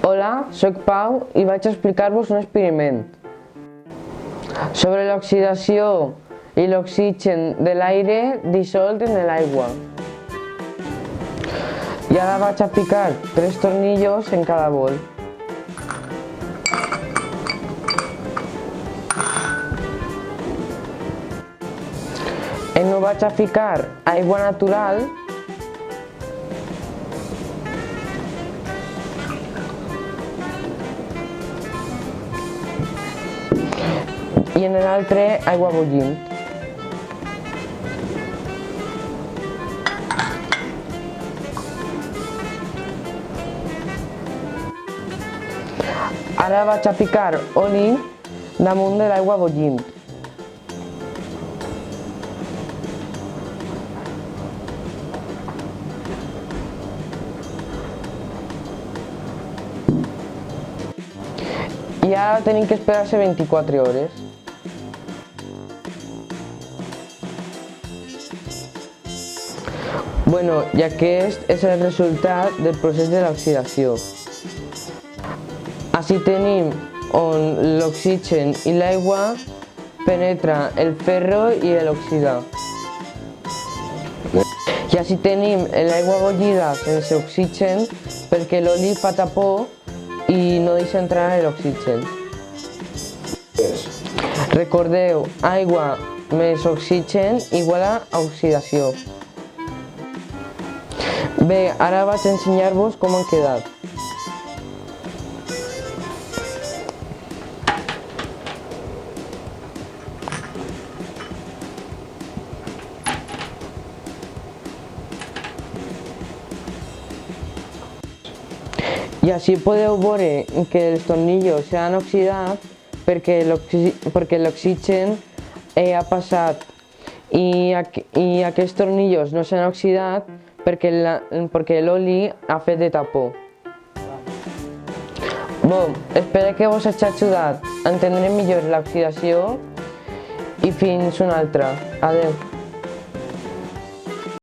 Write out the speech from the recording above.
Hola, soc Pau i vaig explicar-vos un experiment sobre l'oxidació i l'oxigen de l'aire dissolt en l'aigua. I ara vaig a ficar 3 tornillos en cada bol. En no vaig a ficar aigua natural i en l'altre aigua bullint. Ara vaig a ficar oli damunt de l'aigua bullint. I ara tenim que esperar-se 24 hores. Bueno, i aquest és el resultat del procés de l'oxidació. Així tenim on l'oxigen i l'aigua penetra el ferro i l'oxida. I així tenim l'aigua bullida sense oxigen perquè l'oli fa tapó i no deixa entrar l'oxigen. Recordeu, aigua més oxigen igual a oxidació. Bé, ara vaig a ensenyar-vos com han quedat. I així podeu veure que els tornillos s'han oxidat perquè l'oxigen ha passat i aquests tornillos no s'han oxidat perquè l'oli ha fet de tapó. Bon, espero que vos hagi ajudat a entendre millor l'oxidació i fins una altra. Adeu.